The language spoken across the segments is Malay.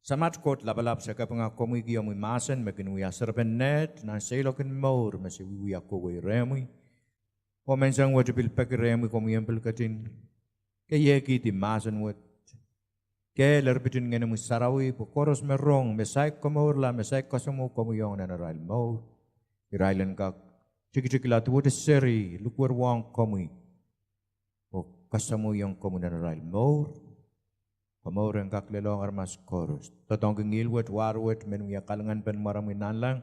Samat kot labalap sa kapanga komui giya mui masan makinuya serpenet na seilokin maur masi wiya kowai remui. O mensang wajipil pakiremui komui yampil katin. Kaya kiti masan wat. Kaya larbitin nga namu sarawi po koros merong mesay komaur la mesay kasamu komuyong na naral maur. Irailan kak chiki latu wad seri lukwar wang komui. O kasamu yung komu na naral maur. Pamauran kak lelong armas koros. Totong ngilwet warwet menuya kalangan pen maramin nanlang.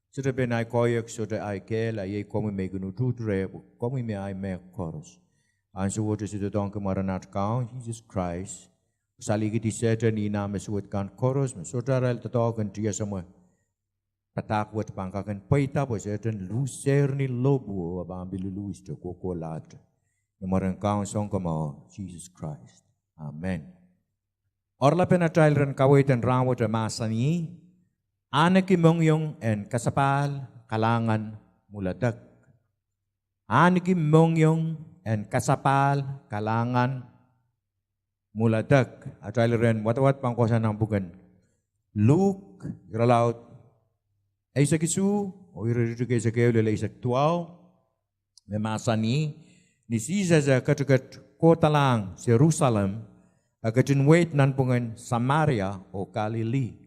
Sudah benai koyak sudah ai kel ai komi megunu tutre komi me ai me koros. Ansu wote sudah tong kemaranat kau Jesus Christ. Saligi di seta ni nama suat kan koros mesodara totong dia semua. Patak wet pangkakan paita bo setan luser ni lobu abambil luis to kokolat. Kemaran kau song kemau Jesus Christ. Amen. Orla penatrail ran kawitan rawat masani, Ahneki Mongiong and Kasapahl, Kalahngan, Mwuledek. Ahneki Mongiong and Kasapahl, Kalahngan, Mwuledek. Atrail ran wat pangkosan ng bukan. Luke, iralaut, Isaac isu, o iririgay sa kayo lila Isaac 12, may masani, ni Sisa sa katagat kota lang, Jerusalem, akatin wait nan pungan Samaria o Galilee.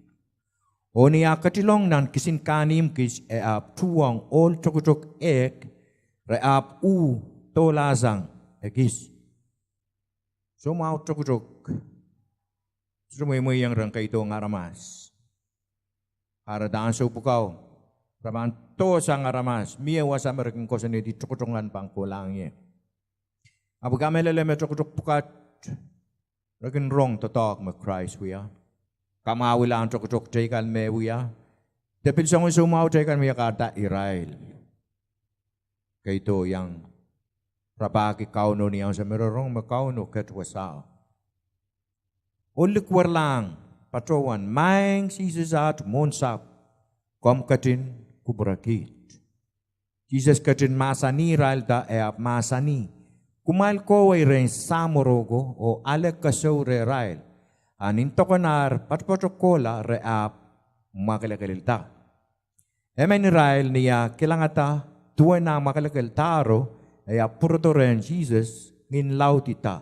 O niya katilong nan kisin kanim kis eap tuwang ol chokutok ek reap u tolazang ekis. So mau chokutok. So may yang rangka ito ng aramas. Para daan sa upukaw. Raman to sa aramas. Miya wasa maraking kosa ni di chokutongan pang kulangnya. Abu kamelele me chokutok pukat. Rakin wrong to talk with Christ we are. Kamawila ang tok tekan me we are. Depil song sumaw tekan me kata Israel. Kaito yang rapaki kauno niya sa merorong makauno katwasao. Ulik warlang patrowan maing sisasat monsap kom katin kubrakit. Jesus katin masani Israel da eap masani. Kumal ko ay rin samorogo o alek kaso re rail. Anin tokonar patpotokola reap makalakalilta. Emen rail niya kilangata tuwa na makalakaltaro ay apurto rin Jesus ngin lautita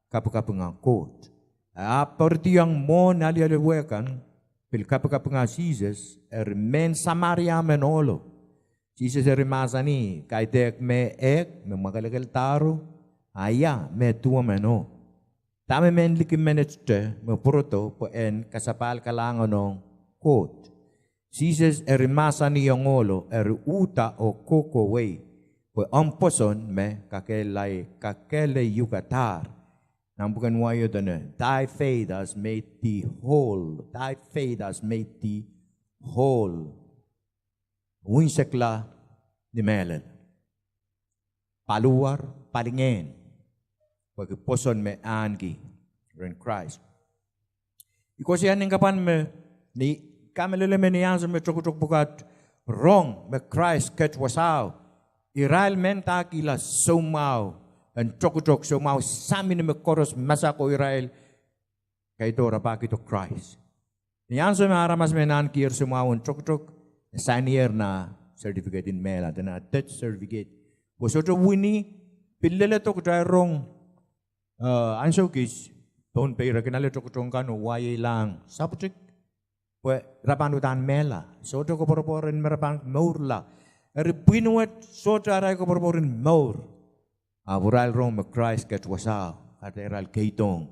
kapakapangakot. Apartiyang mo nalialiwekan pil kapakapanga Jesus men Samaria menolo. Jesus masani kay dek me ek me makalakaltaro. Aya me tuwa meno. Tame men likim menete me purto po en Kasapahl Kalahngan kot. Jesus masa ni yongolo uta o koko way. Po amposon me kakele yukatar. Nambukan wayo dana. Thy faith has made thee whole. Thy faith has made thee whole. Winsekla ni melen. Paluar palingen. Bagi poson me angi in Christ. Iko siya ning kapan me ni kamelele me niyansa me chok bukat wrong me Christ ket wasaw. Israel men takila sumaw and chok sumaw samin me koros masako Israel kaito rapaki to Christ. Niyansa me aramas me nan kier sumaw chok sanier na certificate in mela na death certificate. Bosoto wini pilele to kutay wrong. Anso kis don't pay rekinale tokotong kanu waye lang saptik we rapanutan mela so to ko porporen merapang maurla ripinuet so taray ko porporen maur abural rong Christ ket wasa ateral keitong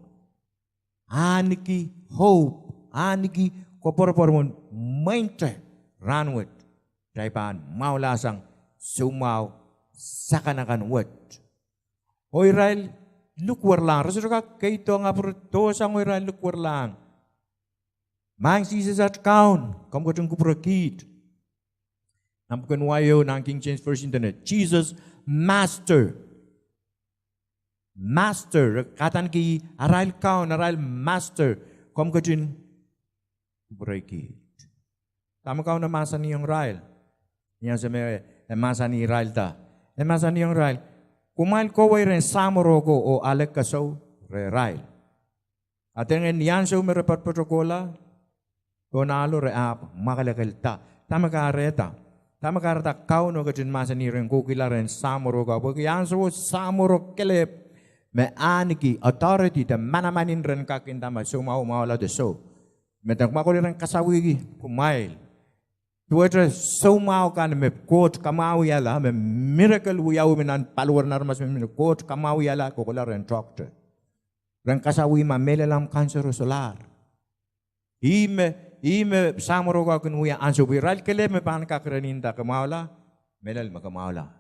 Ahneki hope Ahneki ko porpormon mainte ranwet daipan maulasang sumaw sakanakan wet o Israel lukwar lang. Rasul ka kaito nga purto sa ngoyra lukwar lang. Mang Jesus at kaun. Kamu kutong kuprakit. Nampukan wayo ng King James Version internet. Jesus Master. Master. Katan ki aral kaun, aral Master. Kamu kutong kuprakit. Tama kaun na masa niyong rail. Yan sa may masa ni rail ta. Masa niyong rail. Kumail ko way rin samorogo o alek kaso re rail. At yung yan sa umirepat protokola, Onalo re ap makalekelta. Tamakareta. Tamakareta kauno katin masani ren kukilaren samuro ka. Porque yanso samuro kelep me Ahneki authority te manamanin ren kakin tama so mau la de so. Me tak makoli ren kasawigi kumail. Tuwatra so mau kan me quote kamau yala me miracle uyau menan paluar narmas me quote kamau yala kokola ren doctor. Ren kasawi ma melelam cancer solar. Ime samuro ka kun uya anso viral kele me pan ka kreninda kamaula melal makamaula.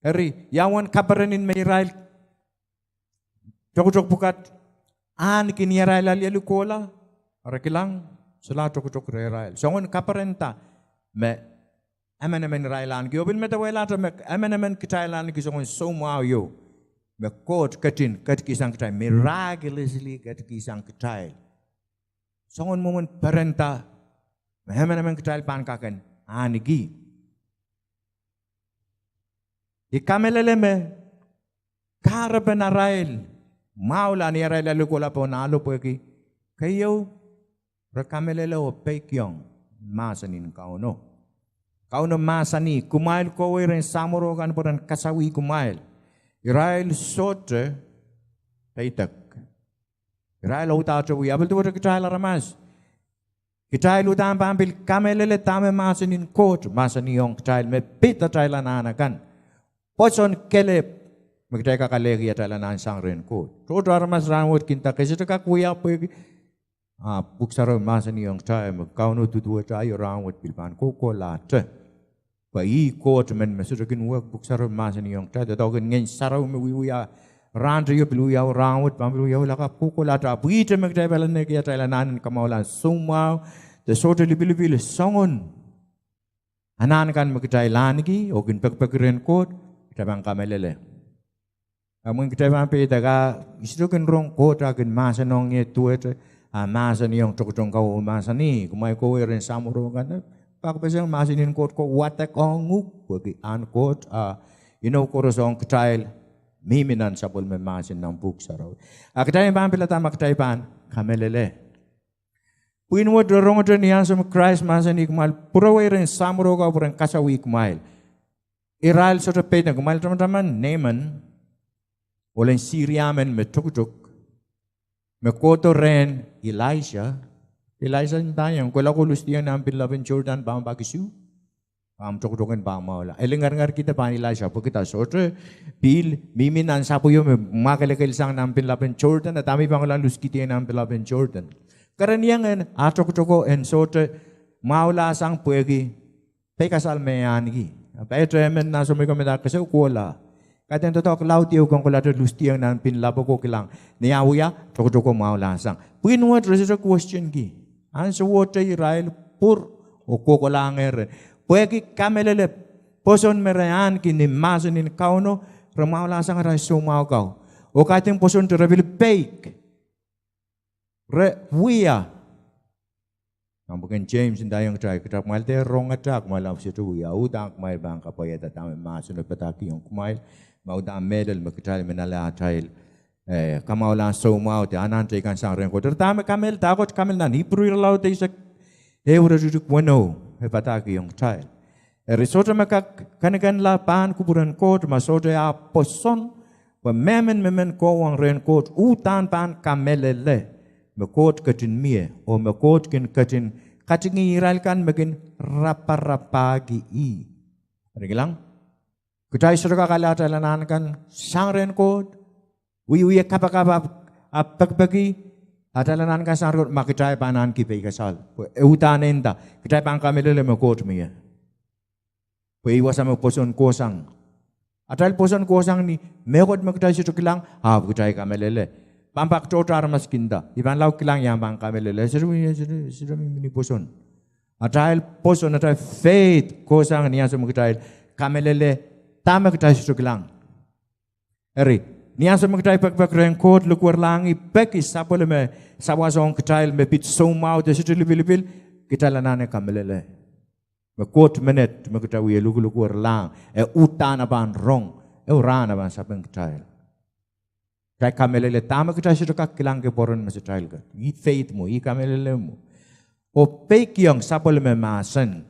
Eri yawan kaparenin me Israel Tok bukat Ahneki ni Israel ali kola arakilang sala tok Israel. Songon kaparenta me amenemen Israelan ki obil metawela me amenemen kitailan ki songon so mau yo me kot katin kat kisang kitai miraculously kat kisang kitai. Songon moment parenta me amenemen kitai pan kaken Ahneki. Ikamelele me karaben Israel maula ni Israel ali kola po nalo po ki kayo rekamelele o pekyong masanin kauno. Kauno masani kumail ko ren samuro kan poran kasawi kumail. Israel sote peitak. Israel uta to wi abel to kita ramas. Kita lutan pambil kamelele tame masanin kot masani yong kita me pita Thailand kan. Poson kelep magdai ka kalegi Thailand sang ren kot. To ramas ranwot kinta kasi ka kuya po buksaro masani yong time kauno tutu tayo ranwot pilpan ko late. Pai kot men mesudakin work buksaro masani yong tayo dogen ngin saraw me wiya randre yo piluya ranwot pambilu yo laka ko late buite magdai balan ne kia Thailand kamaulan sumau the sort of libil songon anan kan magdai langi ogin pekpekren kot tabang kamelele. Amun kita mampu daga istukan rong kota kan masanong ye tuet masani yang cokong kau masani kumai kau eren samuro kan pak pesang masanin kot ko watak onguk bagi an kot korosong ketail miminan sabol me masin nang buk sarau. Aktai mampu lata maktai pan kamelele. Puin wad rong ada niang sama Christ masani kumal pura eren samuro kau puran kasawi kumal. Israel sudah peda kumal teman-teman Naaman oleh Syriamen me tuk me koto ren Elisha tanya ko lustian nampil laban Jordan bang bagisu pam tuk-tukan bang maula elengar kita pan Elisha po kita sotre bil miminan sapo yo me makalekal sang nampil laban Jordan at ami bang lalus kita nampil laban Jordan karanian atok-toko en sotre maula sang puegi pekasal me Ahneki Petre men na sumi kami dak kasi ukola. Kaya ito tok lauti ukong kula to lustiang nan pinlabo ko kilang. Niyawiya toko mau lasang. Pinuat resito question ki. Answer water Israel pur uko kolanger. Pueki kamelele poson merayan ki ni masonin kauno ramau lasang rai sumau kau. O kating poson terabil bake. Re wiya. Bukan James inda yang try kita mail te rong attack malam situ ya udang mail bang kapaya tatame masun petaki yang mail mau da medal makita menala tail kamaulan so mau te anan te kan sang ren ko tertame kamel takot kamel nan Hebrew law te sak euro juduk wono petaki yang tail resort maka kan la pan kuburan ko masote a poson wa memen ko wang ren ko utan pan kamelele mekot katin mie o mekot katin katingi Israel kan makin rapa-rapagi i. Ada bilang, kita sudah kala Thailand kan sangren kot, wiwi kapa apek-peki, Thailand kan sangren mak kita panan kipai kasal. Utan enda kita pangkamelele mekot mie. Pei wasam poson kosang. Atal poson kosang ni mekot kita sudah kilang, kita kamelele. Pampak totar maskinda. Iban lau kilang yang bang kamelele. Sudah mini poson. Atail poson atail faith kosang niya semua kita kamelele tama kita sudah kilang. Eri niya semua kita pek rengkot luar langi pek isapole me sawasong kita me pit somau te sudah lebih kita lanane kamelele. Me kot menet me kita wiye luar lang utana ban rong urana ban sapeng kita. Kaya kamelele tama kita sudah kilang ke poron masih trial ka. I faith mo, i kamelele mo. o pekiang sapol me masen.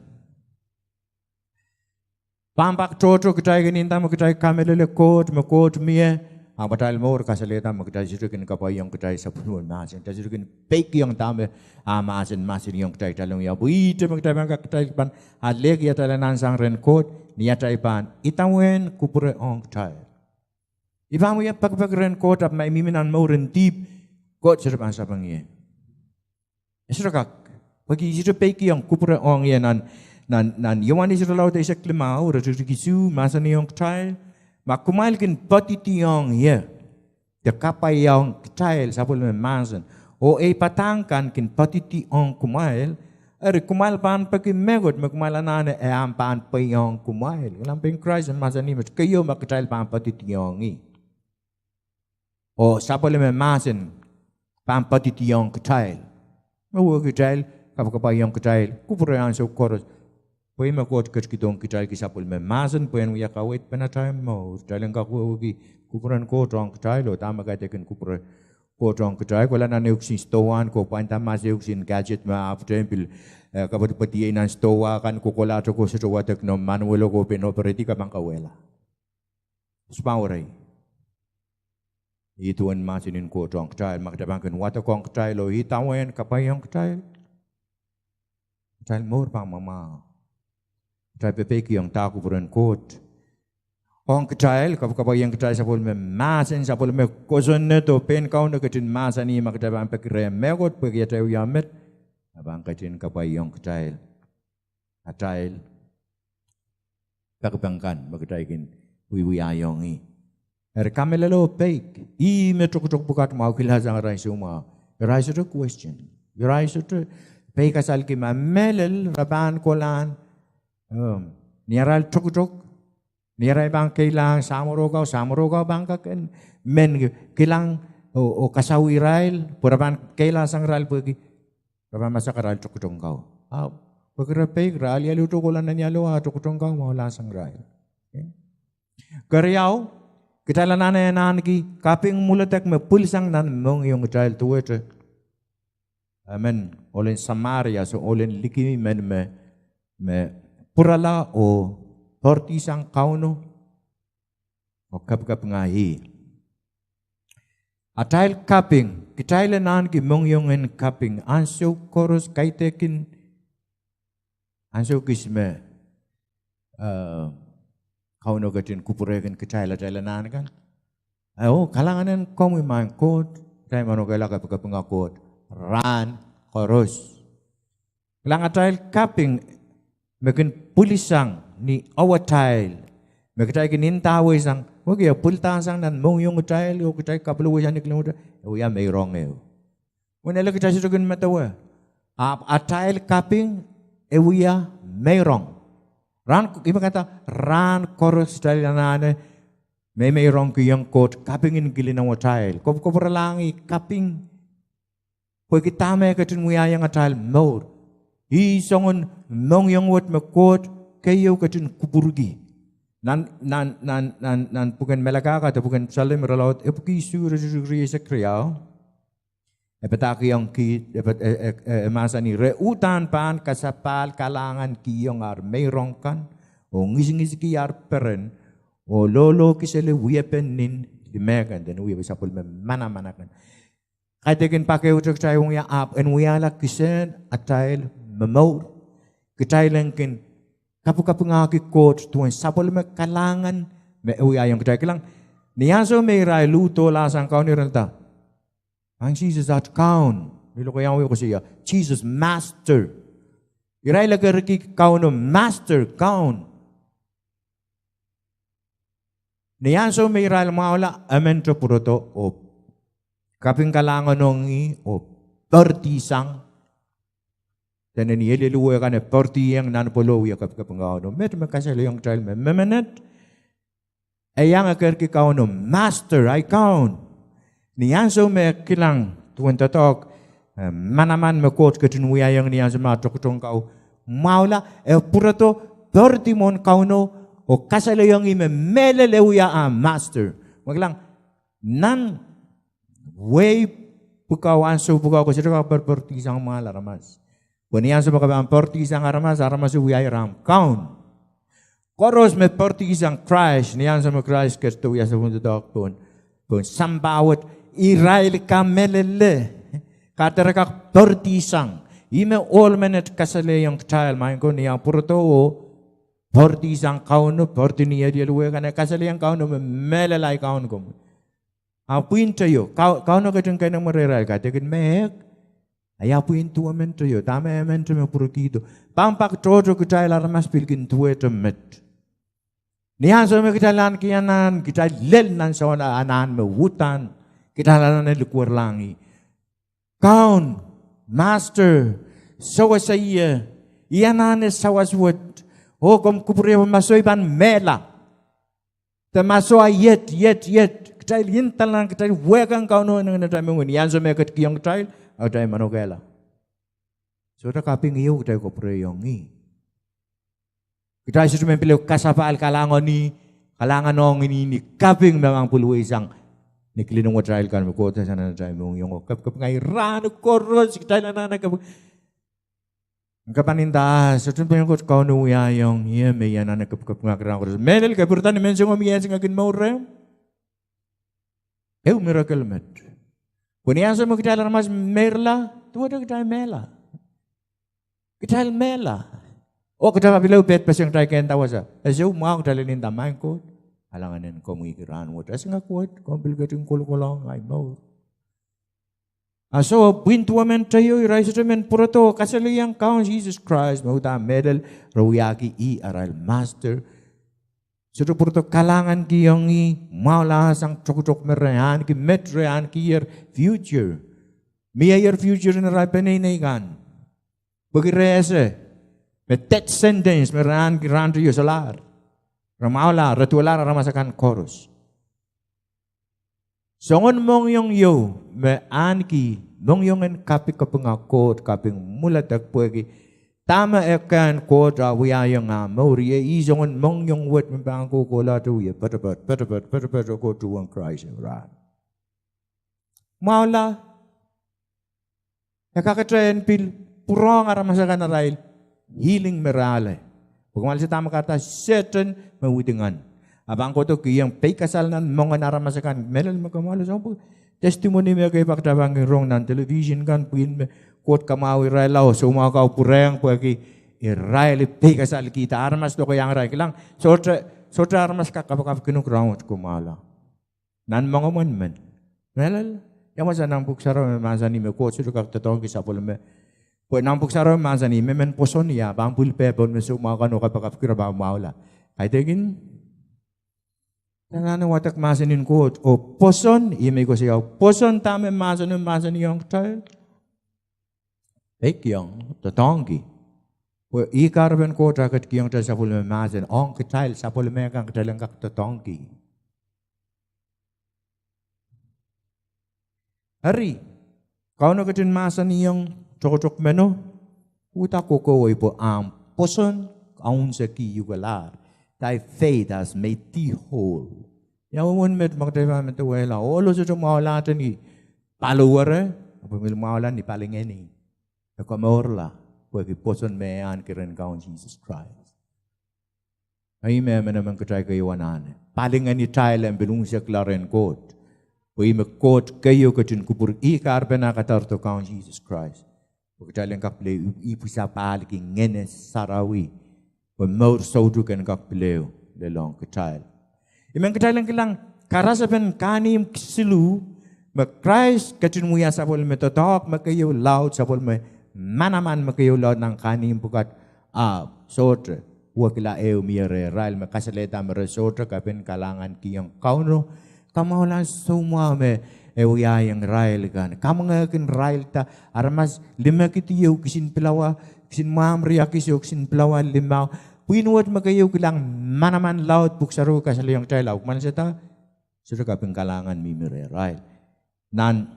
Pampak toto kita geninta mo kita kamelele kot me kot mie. Ang batal mo kasalita mo kita sirukin kapayang kita sapol me masen. Kita sirukin pekiang tame masen yung kita talong ya. Buite mo kita bangka kita pan aleg ya talanan sang ren kot niya taipan itawen kupure ong kita. Ibamu ya pag ren kot ap may miminan mo ren deep kot sirupan sa pangye. Esrakak bagi siru pekiang kupure ong ya nan yawan is relaut is klimau regisu masan yung child makumail kin patiti yung ye de kapay yung child sapul me masan o patangkan kin patiti yung kumail kumail pan pagi megot makumail anane am pan pa yung kumail lamping Christ masan ni kayo child pan patiti yung o sapul me masan pan patiti yung child mawo child kapay yung child kupure ang so koros Pwede makot kitong kita kisapul me masan pwede mo yakawit penatay mo. Dalang kakuwi kupuran ko trong kita lo tama kaya tekin kupur ko trong kita wala na neuksin stowan ko panta mas neuksin gadget ma after pil kapag pati inan stowa kan kukulato ko sa stowa tekno manuelo ko pinoperati ka bang kawela. Spauray. Ito ang masinin ko trong kita magdabangkan wata kong kita lo hitawan kapayang kita. Kita more pang mama. Try pepeki yang taku puran kot. Orang kecil, kapag yang kecil sapul me masan sapul me koson neto pen kau nak ketin masan ni mak kecil bang pekire megot pergi tahu yamet. Abang ketin kapag yang kecil, kecil. Pekebangkan, peketaikin wiwi ayong ni. Kamelo pek. I metrok bukat mau kilazang rai semua. Rai itu question. Rai itu pek asal kima melel raban kolan. Niaral tuk niarai bang kailang samorogaw bang kaken men kilang o kasawi rail puraban kailang sang rail pergi puraban masa karal tuk kau pagkirapay rail yalu tukulan na nyalo tuk kau mau lasang rail Karyaw kita lanana Ahneki kaping Mwuledek me pulsang nan Mongiong rail tuwete amen olen Samaria so olen liki men me Purala o tortisang kauno o kapkap ngahi. Atail kaping, kitailanan ki Mongiong kaping, anso koros kaitekin, anso kisme, kauno gatin kupurekin kitailanan kan. Kalahngan komi mangkot, tayo manogala kapkap ngakot, ran koros. Lang atail kaping, Mekin pulisang ni awatail. Mekin kinintaway sang, wag ya pultang sang nan Mongiong tail, o kitay kapluwasan ni kilometer, o ya may wrong eh. Wala lang kita sisugun matawa. Atail kaping, ya may wrong. Iba kata, ran koros tail na may wrong kiyang kot, kaping in gilinang watail. Kopuralangi, kaping, pag kitame katin mo yang atail mode. Songon Mongiong wat makot kayo katin kuburgi. Nan bukan melaka kata bukan salim relaut epuki sura sa kriyaw. Epataki yang ki masa ni reutan pan Kasapahl Kalahngan kiyong mayroong kan o ngisi kiyar peren o lolo kisele weapon nin dimegan dan uya sapul mana kan. Kaitekin pakai utak tayo ya up and uyala kisen atail Memaur, kita ilangkin kapu ngaki kot tuan sapol me Kalahngan me uyayang kita kilang niaso me rai luto lasang kau ni renta. Ang Jesus at kaun, bilo ko yang ko siya. Jesus master. Irai lagarki kau no master kaun. Niaso me rai maula amento puroto o kaping Kalahngan nongi o pertisang. Dan ini luwe kan parti yang nan polo ya kapengau no met makasalo yung child memenet ayang akar ki kau no master I count nianso me kilang tuan tatok manaman me kot ketunwi yang nianso ma tokotong kau maula purato parti mon kau no o kasalo yung ime melele uya master maglang nan way pukaw anso pukaw ko sira parti sang malaramas Punian sa mga Portuguese ang aramas uyay ram kaun. Koros me Portuguese ang Christ, niyan sa mga Christ kerto ya sa mundo dok pun sambawat Israel kamelele katerakak Portisang. Ime all menet kasale yung child main ko niya purto Portisang kaun Portinia dia luwe kana kasale yang kaun melalai kaun ko. Apuin tayo kaun ka jeng kana moreral ka tekin mek. Ayapuin tua mento yo, tama mento me purkido. Pampak trojo kita larmas pilkin tua temet. Nihan so me kita lan kianan, kita lel nan so na anan me hutan, kita lan lukur langi. Kaun, master, sawa saya, ianan sawas wot. Oh kom kupure masoy ban mela. Te masoy yet. Kita lintalan kita wegang kaun no nang na me nihan so me ket kiyong child. Ada yang manogela. Sudah kaping iyo kita ko preyongi. Kita isu mempilih Kasapahl Kalahngan ong ini kaping memang puluh isang niklinong watrail kan kota sana na Mongiong kap ngai rano koros kita na kap. Kapaninda sa tunay ko kau no yung iya me yan na kap ngakrang koros. Menel kapurtan mensong umiyan sing akin maure. Miracle met. Punian sa mga kita mas merla, tuwa na kita mela. Kita mela. O kita pabilaw pet pa siyang try kaya tawa sa. Asyo, mga kita linin tamay ko. Alanganin ko mga ikiraan mo. As nga kuwat, kumbil ka yung kulkulong, ay mo. So, pintuwa men tayo, iray sa men purato, kasaliyang kaon Jesus Christ, mahuta medal, rawiyaki aral master. Sudah purto Kalahngan ki yang maula sang cok merayan ki metrean ki year future. Mia year future na rapenay na ikan. Bagi rese, metet sentence merayan ki randu yo solar. Ramaula ratualar ramasakan chorus. Songon Mongiong yo me anki Mongiong en kapik kapengakot kaping Mwuledek puegi. Tama ekan ko drawiyang mauriye izongon Mongiong wet membangko ko la tu ye patapat ko tuang Christ ran. Maula nakakatrain pil purong aramasakan na rail healing merale. Pagmal sa tama kata certain mawutingan. Abang ko to kiyang pay kasal nan mga aramasakan melal makamalo sa testimony me kay paktabang rong nan television kan puin kot kamawi rai lau semua kau pureng pagi rai lepi kasal kita armas to yang rai kilang sotra armas kakap kinuk raut kumala nan mangoman men melal yang masa nang buksaro masa ni me kot sudah kak tetong kisah pun me po nang buksaro masa ni me men poson ya bangpul pe pon me semua kan kakap kira maula ay tegin Tangan watak masanin ko o poson imay ko siya poson tame masan yung child Ekyong tatongki po ikarben ko trakat kiyong ta sapul masan ong child sapul me kang talang kak tatongki Ari kau no katin masan yung chok meno utak ko po ang poson kaun sa kiyugalar Thy faith has made thee whole. Yang met magdaiba met wala. Olo sa mawala ni paluware. Pumil mawala ni palingeni. Ako maorla. Pwede poson meyan kiren kaon Jesus Christ. Ay naman katay kayo wanan. Palingani tayo lang bilung siya klaren kot. Pwede kot kayo katin kupur ikar penakatarto kaon Jesus Christ. Pwede tayo lang kaple ipisa paliking ngenes sarawi. Pemur saudu kan kak beliau lelong kecil. Imang kecil lang karasapan kanim silu mak Christ kacin muya sapol metotok makayo laut sapol me manaman makayo laut nang kanim bukat sotre wakila miere rail makasaleta meresotre kapen Kalahngan kiyang kauno kamaulan semua me yang rail kan kamangakin rail ta armas lima kitiyo kisin pelawa Sin mam riakis yok sin pelawan limau. Puinuat magayo kilang manaman laut buksaro kasalayang tayo lauk man seta. Sudah kapeng Kalahngan mimire right. Nan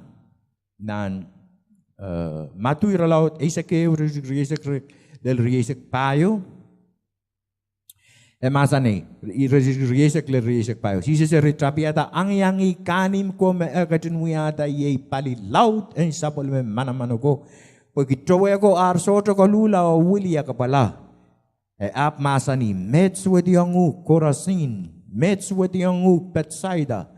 matu ira laut isake riesek del riesek payo. Masa ni riesek le riesek payo. Sisa se retrapiata angi kanim ko me akatin muyata ye pali laut en sapol me manaman ko. pagitowe ko arsoto ko lula o Willia ka pala. Ap masani, metswed yung Corazin, metswed yung Bethsaida.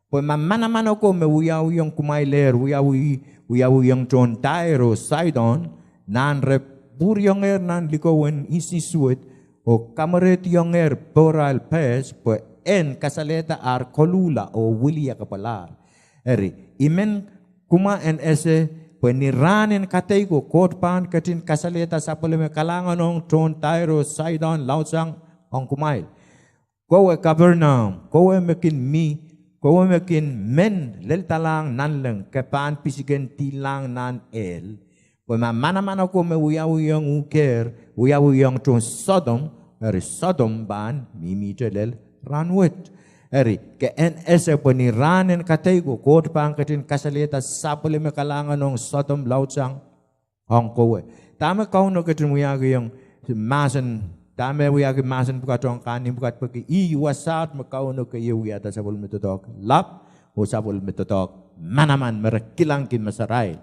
Pag mamanaman ako, may uyaw yung kumailer, uyaw yung John Tyro, Sidon, nan repur yung nan likowen isiswed, o kamaret yung boral pes, po en kasaleta ar kolula o Willia ka pala. Imen kuma en ese, po niranin katay ko, korpan katin kasaleta sa palime Kalahngan ng John Tyro, Sidon, Lautsang, ang kumail. Kowe Capernaum, kowe mekin men leltalang nanlang kapan pisigen tilang nan el. Kowe mana ko me uyang uker, uyang John Sodom, Sodom ban mimi telel ranwet. Ke en ese po ni ranen katay ko korpan katin kasaleta sa palime Kalahngan ng Sodom, Lautsang, ang kowe. Tama kauno katin uyang masan. Dame uyagi masan bukat orang kanin bukat pergi wasat makauno ke uyata sabul metotok lap o sabul metotok manaman merekilangkin masarai.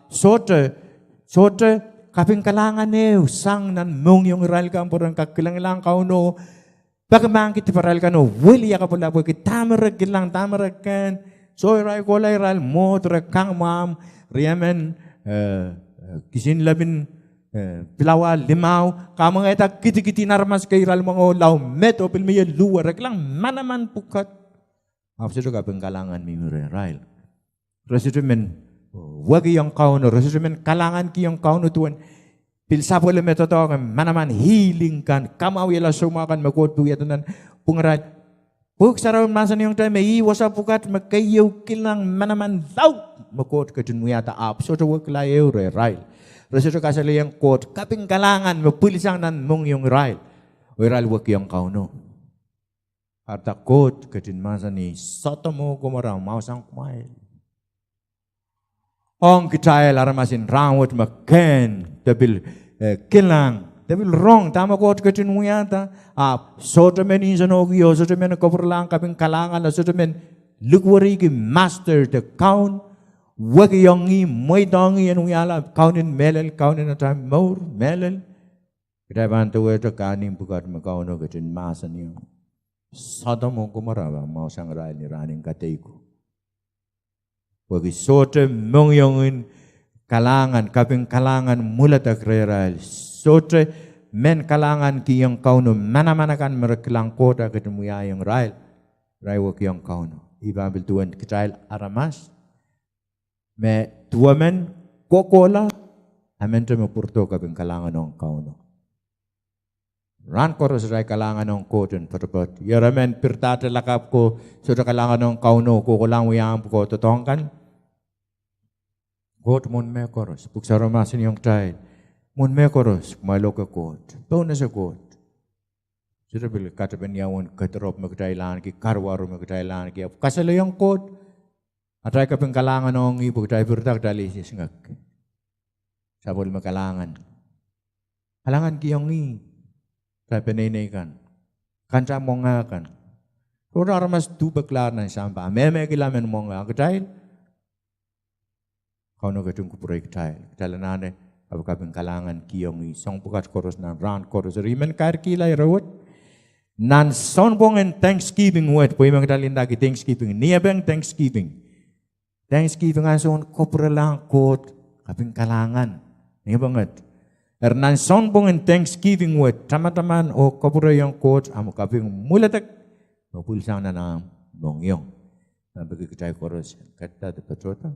Sote kaping Kalahngan sang nan Mongiong ral kampuran kakilang kauno bagaimana kita paral kano Willia kapula pergi tamerekilang tamerekan soy rai kolai ral mot rekang mam riamen kisin labin pilawa limaw kamang eta kiti narmas kay ral mga law meto pilmiya luar reklang manaman pukat apso ka Kalahngan mimure rail residumen wagi yang kauno residumen Kalahngan ki yang kauno tuan pil sapo le meto to manaman healing kan kamaw yela sumakan makot buyatan pungarat puk saraw masan yung time i wasa pukat makayo kilang manaman daw makot ka dunuyata apso to wag layo rail Resito kasali yang quote, kaping Kalahngan, mapulisang nan Mongiong rail. O rail wak yung kauno. Arta quote, katinmasa ni, soto mo kumaraw, mausang kumail. Ong kitayal aramasin, rawat maken, dabil kilang, dabil wrong, tama quote katinmuyata. Soto men insanogyo, soto men kopurlang kaping Kalahngan, soto men lukwarigi master the count. Wagi yongi moy dongi anu yala kaunin melel kaunin atam mor melel kita bantu itu kanin bukat makauno ketin masan yung Sodom ko marawa mau sang rai ni raning kataiku wagi sote Mongiongin Kalahngan kaping Kalahngan Mwuledek rai sote men Kalahngan ki yung kauno mana kan merekilang kota ketin muya yung rai wagi yung kauno iba ambil tuan kecil aramas me tuamen kokola amente me purto kaping Kalahngan ng kauno. Ran koros rai Kalahngan ng koten patapot. Yaramen pirtate lakap ko sudah Kalahngan ng kauno kokolang uyang ko totongkan. Kot mon me koros puksaro masin yung tay. Mon me koros malo ka kot. Tona sa kot. Sudah bil kata benyawan katerop me Thailand ki karwaru me Thailand ki kasalo yung kot. Atay kaping Kalahngan ng ibu tay berdak dali singak. Sabol Kalahngan. Kalahngan ki yung ni. Tay penay kan. Kanca monga kan. Ora ramas tu beklar na samba. Meme kilamen monga katay. Kauno katung kupurek tay. Talanane abu kaping Kalahngan ki yung ni. Song pukat koros na ran koros rimen kar kilay rawat. Nan sonbong and Thanksgiving word. Po imang talindagi Thanksgiving. Niya bang Thanksgiving. Thanksgiving ason kopra lang kot kaping Kalahngan. Niya banget. Ernan sonbong and Thanksgiving word. Tama-taman o kopra yung kot amo kaping Mwuledek. Mapulisang na ng Mongiong. Nabagi kitay koros. Kata de patrota.